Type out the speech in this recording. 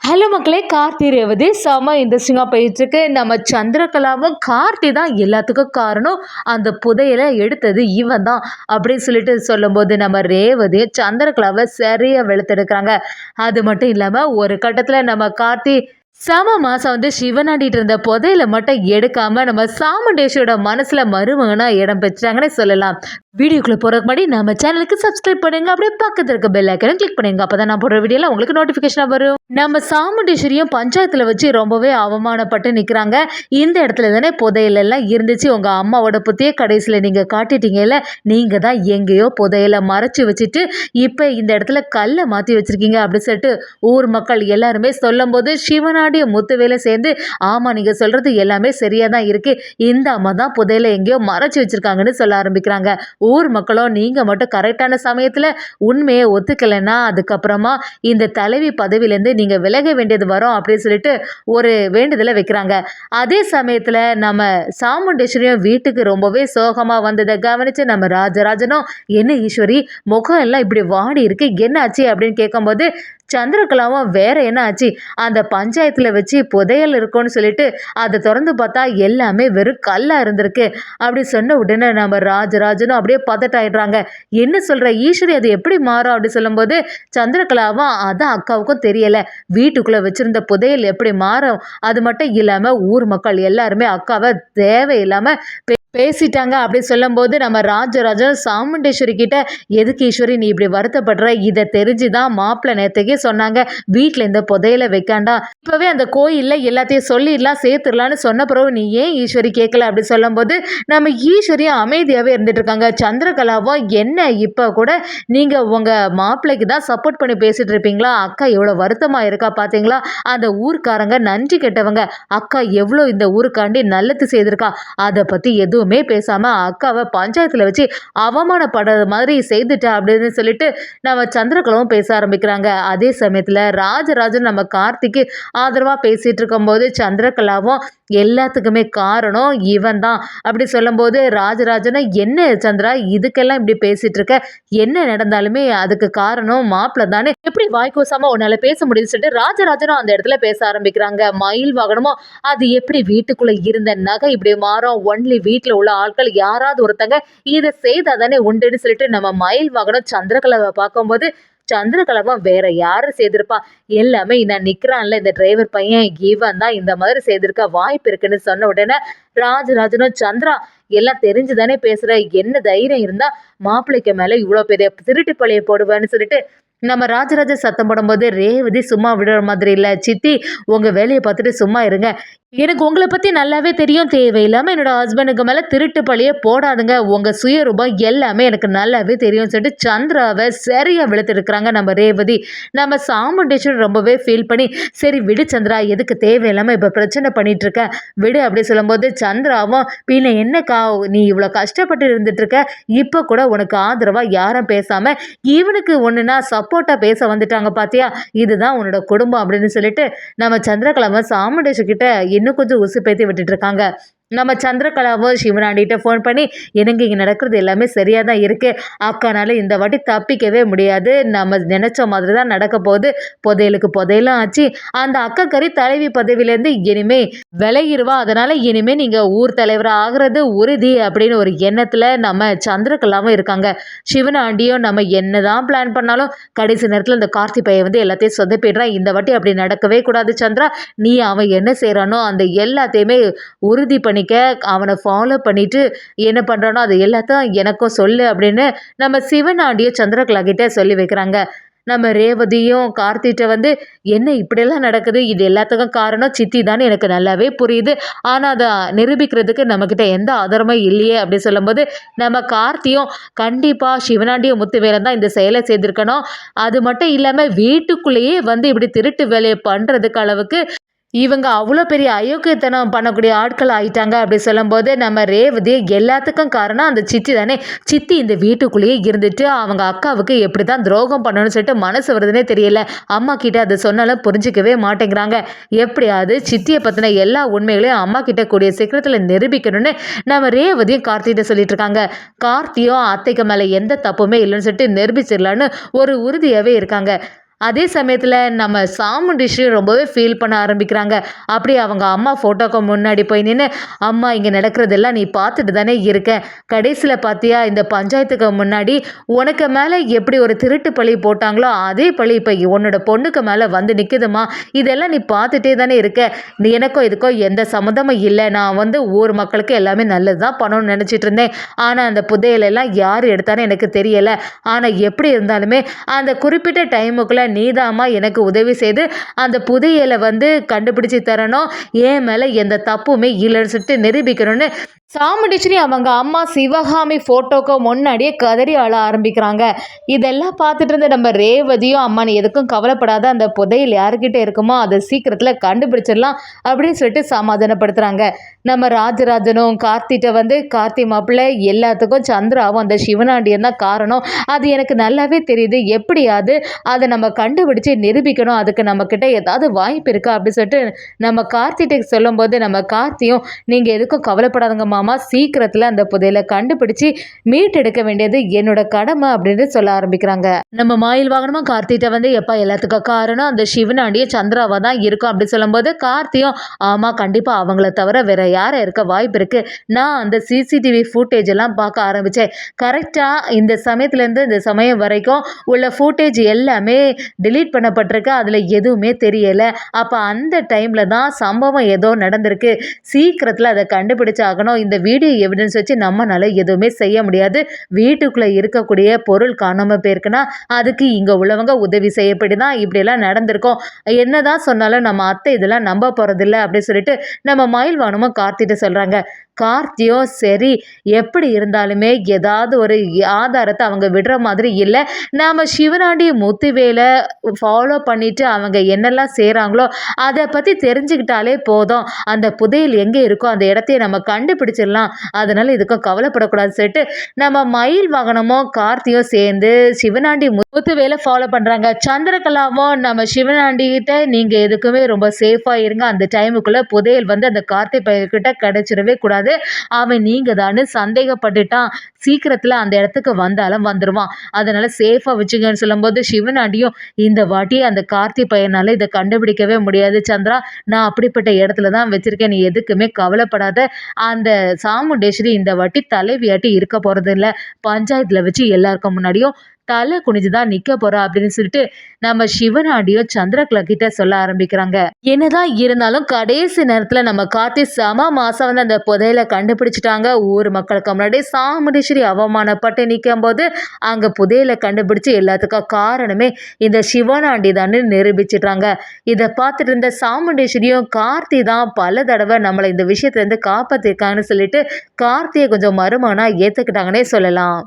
Hello மக்களே, கார்த்தி ரேவதி செம இன்ட்ரெஸ்டிங்காக போயிட்டுருக்கு. நம்ம சந்திரகலாவும் கார்த்தி தான் எல்லாத்துக்கும் காரணம். அந்த புதையலை எடுத்தது இவன் தான் அப்படின்னு சொல்லிட்டு சொல்லும்போது நம்ம ரேவதி சந்திரகலாவை சரியாக வெளுத்தெடுக்கிறாங்க. அது மட்டும் இல்லாமல் ஒரு கட்டத்தில் நம்ம கார்த்தி செம மாதம் சிவனாண்டிட்டு இருந்த புதையில மட்டும் எடுக்காம நம்ம சாமுண்டேஸ்வரோட மனசுல மருமகனா இடம் பெற்றாங்கன்னு சொல்லலாம். வீடியோக்குள்ள போறதுக்கு முன்னாடி நம்ம சேனலுக்கு சப்ஸ்கிரைப் பண்ணுங்க, அப்படியே பக்கத்துல இருக்க பெல் ஐக்கனை கிளிக் பண்ணுங்க. அப்பதான் நான் போடுற வீடியோல உங்களுக்கு நோட்டிபிகேஷன் வரும். நம்ம சாமுண்டேஸ்வரியும் பஞ்சாயத்துல வச்சு ரொம்பவே அவமானப்பட்டு நிக்கிறாங்க. இந்த இடத்துல தானே புதையல எல்லாம் இருந்துச்சு, உங்க அம்மாவோட புத்திய கடைசியில நீங்க காட்டிட்டீங்கல்ல, நீங்க தான் எங்கேயோ புதையல மறைச்சு வச்சுட்டு இப்ப இந்த இடத்துல கல்லை மாத்தி வச்சிருக்கீங்க அப்படின்னு சொல்லிட்டு ஊர் மக்கள் எல்லாருமே சொல்லும் போது சிவனா முத்துவேலை சேர்ந்து ஆமா நீங்க சொல்றது எல்லாமே சரியா தான் இருக்கு, இந்த அம்மா தான் புதையல எங்கேயோ மறைச்சு வச்சிருக்காங்கன்னு சொல்ல ஆரம்பிக்கிறாங்க. ஊர் மக்களும் நீங்க மட்டும் கரெக்டான சமயத்துல உண்மையை ஒத்துக்கலைன்னா அதுக்கப்புறமா இந்த தலைவி பதவியிலேருந்து நீங்க விலக வேண்டியது வரும் அப்படின்னு சொல்லிட்டு ஒரு வேண்டுதலை வைக்கிறாங்க. அதே சமயத்துல நம்ம சாமுண்டேஸ்வரியும் வீட்டுக்கு ரொம்பவே சோகமா வந்ததை கவனிச்சு நம்ம ராஜராஜனும் என்ன ஈஸ்வரி முகம் எல்லாம் இப்படி வாடி இருக்கு, என்ன ஆச்சு அப்படின்னு கேட்கும்போது சந்திரகலாவும் வேற என்ன ஆச்சு, அந்த பஞ்சாயத்துல வச்சு புதையல் இருக்கும்னு சொல்லிட்டு அதை திறந்து பார்த்தா எல்லாமே வெறும் கல்லா இருந்திருக்கு அப்படி சொன்ன உடனே நம்ம ராஜராஜனும் அப்படியே பதட்டாயிடுறாங்க. என்ன சொல்ற ஈஸ்வரி, அது எப்படி மாறும் அப்படி சொல்லும்போது சந்திரகலாவும் அதான் அக்காவுக்கும் தெரியல, வீட்டுக்குள்ள வச்சிருந்த புதையல் எப்படி மாறும், அது மட்டும் இல்லாம ஊர் மக்கள் எல்லாருமே அக்காவை தேவையில்லாம பேசிட்டாங்க அப்படி சொல்லும்போது நம்ம ராஜராஜன் சாமுண்டேஸ்வரி கிட்ட எதுக்கு ஈஸ்வரி நீ இப்படி வருத்தப்படுற, இதை தெரிஞ்சுதான் மாப்பிள்ளை நேரத்துக்கே சொன்னாங்க வீட்டில் இந்த புதையலை வைக்காண்டா, இப்பவே அந்த கோயிலில் எல்லாத்தையும் சொல்லிடலாம் சேர்த்துடலான்னு சொன்ன பிறகு நீ ஏன் ஈஸ்வரி கேட்கல அப்படி சொல்லும்போது நம்ம ஈஸ்வரியும் அமைதியாகவே இருந்துட்டு இருக்காங்க. சந்திரகலாவும் என்ன இப்போ கூட நீங்கள் உங்கள் மாப்பிள்ளைக்கு தான் சப்போர்ட் பண்ணி பேசிட்டு இருப்பீங்களா, அக்கா எவ்வளோ வருத்தமாக இருக்கா பார்த்தீங்களா, அந்த ஊருக்காரங்க நன்றி கெட்டவங்க, அக்கா எவ்வளோ இந்த ஊருக்காண்டி நல்லது செய்திருக்கா, அதை பற்றி எதுவும் பேசாம அக்காவை பஞ்சாயத்துல வச்சு அவமானப்படுறது மாதிரி செய்துட்டா அப்படின்னு சொல்லிட்டு நம்ம சந்திரகலாவும் பேச ஆரம்பிக்கிறாங்க. அதே சமயத்துல ராஜராஜன் நம்ம கார்த்திக்கு ஆதரவா பேசிட்டு இருக்கும் போது சந்திரகலாவும் எல்லாத்துக்குமே காரணம் இவன் தான் அப்படி சொல்லும்போது ராஜராஜனை என்ன சந்திரா இதுக்கெல்லாம் இப்படி பேசிட்டு இருக்க, என்ன நடந்தாலுமே அதுக்கு காரணம் மாப்பிள்ள தானே, எப்படி வாய்க்கோசாம உன்னால பேச முடியும்னு சொல்லிட்டு ராஜராஜனும் அந்த இடத்துல பேச ஆரம்பிக்கிறாங்க. மயில் வாகனமும் அது எப்படி வீட்டுக்குள்ள இருந்த நகை இப்படி மாறும், ஒன்லி வீட்டுல உள்ள ஆட்கள் யாராவது ஒருத்தங்க இதை செய்தாதானே உண்டுன்னு சொல்லிட்டு நம்ம மயில் வாகனம் சந்திரகலாவை பார்க்கும்போது சந்திரகலாவும் வேற யாரு செய்திருப்பா, எல்லாமே நான் நிக்கிறான்ல இந்த டிரைவர் பையன் இவன் தான் இந்த மாதிரி செய்திருக்க வாய்ப்பு இருக்குன்னு சொன்ன உடனே ராஜராஜனும் சந்திரா எல்லாம் தெரிஞ்சுதானே பேசுற, என்ன தைரியம் இருந்தா மாப்பிள்ளைக்கு மேல இவ்வளவு பெரிய திருட்டு பழிய போடுவேன்னு சொல்லிட்டு நம்ம ராஜராஜ சத்தம் போடும்போது ரேவதி சும்மா விடுற மாதிரி இல்லை, சித்தி உங்க வேலையை பார்த்துட்டு சும்மா இருங்க, எனக்கு உங்களை பற்றி நல்லாவே தெரியும், தேவையில்லாமல் என்னோட ஹஸ்பண்டுக்கு மேலே திருட்டு பழியே போடாதுங்க, உங்கள் சுயரூபம் எல்லாமே எனக்கு நல்லாவே தெரியும்னு சொல்லிட்டு சந்திராவை சரியாக வெளுத்துருக்குறாங்க நம்ம ரேவதி. நம்ம சாமுண்டேஸ்வரர் ரொம்பவே ஃபீல் பண்ணி சரி விடு சந்திரா, எதுக்கு தேவையில்லாமல் இப்போ பிரச்சனை பண்ணிட்டு இருக்க விடு அப்படி சொல்லும்போது சந்திராவும் பின்ன என்னக்கா நீ இவ்வளோ கஷ்டப்பட்டு இருந்துட்டு இருக்க, இப்போ கூட உனக்கு ஆதரவாக யாரும் பேசாமல் இவனுக்கு ஒன்றுனா சப்போர்ட்டாக பேச வந்துட்டாங்க பார்த்தியா, இதுதான் உன்னோட குடும்பம் அப்படின்னு சொல்லிட்டு நம்ம சந்திரகலாவை சாமுண்டேஸ்வரி கிட்ட இன்னும் கொஞ்சம் உசு பேத்தி விட்டுட்டு இருக்காங்க. நம்ம சந்திரகலாவோ சிவனாண்டிகிட்ட ஃபோன் பண்ணி எனக்கு இங்கே நடக்கிறது எல்லாமே சரியாக தான் இருக்குது, அக்கானால இந்த வாட்டி தப்பிக்கவே முடியாது, நம்ம நினச்ச மாதிரி தான் நடக்க போகுது, புதையலுக்கு புதையலும் ஆச்சு, அந்த அக்கா கறி தலைவி பதவியிலேருந்து இனிமே விலகிடுவா, அதனால் இனிமேல் நீங்கள் ஊர் தலைவராக ஆகிறது உறுதி அப்படின்னு ஒரு எண்ணத்தில் நம்ம சந்திரகலாவும் இருக்காங்க. சிவனாண்டியும் நம்ம என்ன தான் பிளான் பண்ணாலும் கடைசி நேரத்தில் இந்த கார்த்தி பையன் எல்லாத்தையும் சொதப்பிடுறான், இந்த வாட்டி அப்படி நடக்கவே கூடாது சந்திரா, நீ அவன் என்ன செய்கிறானோ அந்த எல்லாத்தையுமே உறுதி பண்ணிக்க, அவனை ஃபாலோ பண்ணிட்டு என்ன பண்றானோ அது எல்லாத்தையும் எனக்கும் சொல்லு அப்படின்னு நம்ம சிவனாண்டிய சந்திரகலா கிட்ட சொல்லி வைக்கிறாங்க. நம்ம ரேவதியும் கார்த்திட்ட என்ன இப்படியெல்லாம் நடக்குது, இது எல்லாத்துக்கும் காரணம் சித்தி தான் எனக்கு நல்லாவே புரியுது, ஆனால் அதை நிரூபிக்கிறதுக்கு நம்மக்கிட்ட எந்த ஆதாரமும் இல்லையே அப்படி சொல்லும்போது நம்ம கார்த்தியும் கண்டிப்பாக சிவனாண்டியும் முத்துவேலன் தான் இந்த செயலை செய்திருக்கணும், அது மட்டும் இல்லாமல் வீட்டுக்குள்ளேயே இப்படி திருட்டு வேலையை பண்ணுறதுக்கு அளவுக்கு இவங்க அவ்வளோ பெரிய அயோக்கியத்தனம் பண்ணக்கூடிய ஆட்கள் ஆயிட்டாங்க அப்படி சொல்லும்போது நம்ம ரேவதி எல்லாத்துக்கும் காரணம் அந்த சித்தி தானே, சித்தி இந்த வீட்டுக்குள்ளேயே இருந்துட்டு அவங்க அக்காவுக்கு எப்படி தான் துரோகம் பண்ணணும்னு சொல்லிட்டு மனசு வருதுன்னே தெரியல, அம்மா கிட்ட அதை சொன்னாலும் புரிஞ்சிக்கவே மாட்டேங்கிறாங்க, எப்படியாவது சித்தியை பற்றின எல்லா உண்மைகளையும் அம்மா கிட்ட கூடிய சீக்கிரத்தில் நிரூபிக்கணும்னு நம்ம ரேவதியும் கார்த்திகிட்ட சொல்லிட்டு இருக்காங்க. கார்த்தியும் அத்தைக்கு மேலே எந்த தப்புமே இல்லைன்னு சொல்லிட்டு நிரூபிச்சிடலான்னு ஒரு உறுதியாகவே இருக்காங்க. அதே சமயத்தில் நம்ம சாமுண்டீஸ்வரி ரொம்பவே ஃபீல் பண்ண ஆரம்பிக்கிறாங்க. அப்படி அவங்க அம்மா ஃபோட்டோக்கு முன்னாடி போய் நின்று, அம்மா இங்கே நடக்கிறதெல்லாம் நீ பார்த்துட்டு தானே இருக்க, கடைசியில் பார்த்தியா இந்த பஞ்சாயத்துக்கு முன்னாடி உனக்கு மேலே எப்படி ஒரு திருட்டு பழி போட்டாங்களோ அதே பழி இப்போ உன்னோட பொண்ணுக்கு மேலே வந்து நிற்குதுமா, இதெல்லாம் நீ பார்த்துட்டே தானே இருக்க, நீ எனக்கும் இதுக்கும் எந்த சம்மந்தமும் இல்லை, நான் வந்து ஊர் மக்களுக்கு எல்லாமே நல்லது தான் பண்ணணும்னு நினச்சிட்டு இருந்தேன், ஆனால் அந்த புதையலெல்லாம் யார் எடுத்தாலும் எனக்கு தெரியலை, ஆனால் எப்படி இருந்தாலுமே அந்த குறிப்பிட்ட டைமுக்குள்ளே நீதாம்மா எனக்கு உதவி செய்து அந்த புதையலை வந்து கண்டுபிடிச்சி தரணும், என் மேலே எந்த தப்புமே இல்லைன்னு சொல்லிட்டு நிரூபிக்கணும்னு சாமுண்டீஸ்வரி அவங்க அம்மா சிவகாமி ஃபோட்டோக்கு முன்னாடியே கதறி அழ ஆரம்பிக்கிறாங்க. இதெல்லாம் பார்த்துட்டு இருந்த நம்ம ரேவதியும், அம்மா நீ எதுக்கும் கவலைப்படாத, அந்த புதையல் யாருக்கிட்ட இருக்குமோ அதை சீக்கிரத்தில் கண்டுபிடிச்சிடலாம் அப்படின்னு சொல்லிட்டு சமாதானப்படுத்துகிறாங்க. நம்ம ராஜராஜனும் கார்த்திகிட்ட வந்து, கார்த்தி மாப்பிள்ளை எல்லாத்துக்கும் சந்திராவும் அந்த சிவனாண்டியன் தான் காரணம், அது எனக்கு நல்லாவே தெரியுது, எப்படியாவது அதை நம்ம கண்டுபிடிச்சி நிரூபிக்கணும், அதுக்கு நம்மக்கிட்ட ஏதாவது வாய்ப்பு இருக்கா அப்படின்னு சொல்லிட்டு நம்ம கார்த்திகிட்ட சொல்லும்போது, நம்ம கார்த்தியும் நீங்கள் எதுக்கும் கவலைப்படாதங்க மாமா, சீக்கிரத்தில் அந்த புதையலை கண்டுபிடிச்சி மீட்டெடுக்க வேண்டியது என்னோட கடமை அப்படின்னு சொல்ல ஆரம்பிக்கிறாங்க. நம்ம மாயில் வாகனமும் கார்த்திகிட்ட வந்து, எப்பா எல்லாத்துக்கும் காரணம் அந்த சிவனாண்டிய சந்திராவா தான் இருக்கும் அப்படின்னு சொல்லும்போது, கார்த்தியும் ஆமாம் கண்டிப்பாக அவங்கள தவிர வேற யாரை இருக்க வாய்ப்பு இருக்கு, நான் அந்த சிசிடிவி ஃபுட்டேஜ் எல்லாம் பார்க்க ஆரம்பித்தேன், கரெக்டாக இந்த சமயத்துலேருந்து இந்த சமயம் வரைக்கும் உள்ள ஃபுட்டேஜ் எல்லாமே டிலீட் பண்ணப்பட்டிருக்கு, அதில் எதுவுமே தெரியலை, அப்போ அந்த டைமில் தான் சம்பவம் ஏதோ நடந்திருக்கு, சீக்கிரத்தில் அதை கண்டுபிடிச்சாகணும், இந்த வீடியோ எவிடன்ஸ் வச்சு நம்மளால எதுவுமே செய்ய முடியாது, வீட்டுக்குள்ளே இருக்கக்கூடிய பொருள் காணாமல் போயிருக்குன்னா அதுக்கு இங்கே உள்ளவங்க உதவி செய்யப்படி தான் இப்படியெல்லாம் நடந்திருக்கோம், என்னதான் சொன்னாலும் நம்ம அத்தை இதெல்லாம் நம்ப போகிறதில்ல அப்படின்னு சொல்லிட்டு நம்ம மயில்வானமும் கார்த்திகிட்ட சொல்கிறாங்க. கார்த்தியோ சரி எப்படி இருந்தாலுமே ஏதாவது ஒரு ஆதாரத்தை அவங்க விடுற மாதிரி இல்லை, நாம் சிவனாண்டி முத்துவேலை ஃபாலோ பண்ணிவிட்டு அவங்க என்னெல்லாம் செய்கிறாங்களோ அதை பற்றி தெரிஞ்சுக்கிட்டாலே போதும், அந்த புதையல் எங்கே இருக்கோ அந்த இடத்தையே நம்ம கண்டுபிடிச்சிடலாம், அதனால் இதுக்கும் கவலைப்படக்கூடாதுன்னு சொல்லிட்டு நம்ம மயில் வாகனமும் கார்த்தியும் சேர்ந்து சிவனாண்டி முத்துவேலை ஃபாலோ பண்ணுறாங்க. சந்திரகலாவும் நம்ம சிவனாண்டிகிட்ட நீங்கள் எதுக்குமே ரொம்ப சேஃபாக இருங்க, அந்த டைமுக்குள்ளே புதையல் வந்து அந்த கார்த்தி பையன்கிட்ட கிடைச்சிடவே கூடாது, அவன் நீங்கள் தானே சந்தேகப்பட்டுட்டான், சீக்கிரத்தில் அந்த இடத்துக்கு வந்தாலும் வந்துடுவான், அதனால் சேஃபாக வச்சுங்கன்னு சொல்லும்போது, சிவனாண்டியும் இந்த வாட்டி அந்த கார்த்தி பையனால் இதை கண்டுபிடிக்கவே முடியாது சந்திரா, நான் அப்படிப்பட்ட இடத்துல தான் வச்சுருக்கேன், நீ எதுக்குமே கவலைப்படாத, அந்த சாமுண்டேஸ்வரி இந்த வாட்டி தலைவியாட்டி இருக்க போகிறது இல்லை, பஞ்சாயத்தில் வச்சு எல்லாருக்கும் முன்னாடியும் தலை குனிஞ்சு தான் நிற்க போகிறா அப்படின்னு சொல்லிட்டு நம்ம சிவனாண்டியும் சந்திரகலா கிட்ட சொல்ல ஆரம்பிக்கிறாங்க. என்னதான் இருந்தாலும் கடைசி நேரத்தில் நம்ம கார்த்தி செம மாசம் வந்து அந்த புதையலை கண்டுபிடிச்சிட்டாங்க. ஊர் மக்களுக்கு முன்னாடி சாமுண்டீஸ்வரி அவமானப்பட்டு நிற்கும் போது அங்கே புதையலை கண்டுபிடிச்சி எல்லாத்துக்கும் காரணமே இந்த சிவனாண்டி தான் நிரூபிச்சிட்டாங்க. இதை பார்த்துட்டு இருந்த சாமுண்டீஸ்வரியும் கார்த்தி தான் பல தடவை நம்மளை இந்த விஷயத்துலேருந்து காப்பாற்றிருக்காங்கன்னு சொல்லிட்டு கார்த்தியை கொஞ்சம் மருமகனா ஏற்றுக்கிட்டாங்கன்னே சொல்லலாம்.